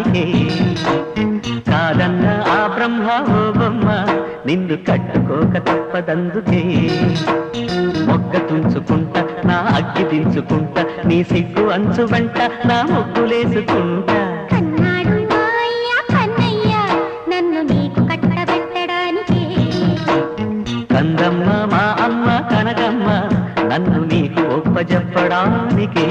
చెప్పడానికే కాదన్న ఆ బ్రహ్మ ఓ బొమ్మ నిన్ను కట్టుకోక తప్పదందుకే మొగ్గ తుంచుకుంటా నా అగ్గి దించుకుంటా నీ సిగ్గు అంచు వెంట నా ముగ్గులేసుకుంటా కన్నాడు మాయ్యా కన్నయ్య నన్ను నీకు కట్టబెట్టడానికి కందమ్మ మా అమ్మ కనకమ్మ నన్ను నీకు ఒప్పజెప్పడానికి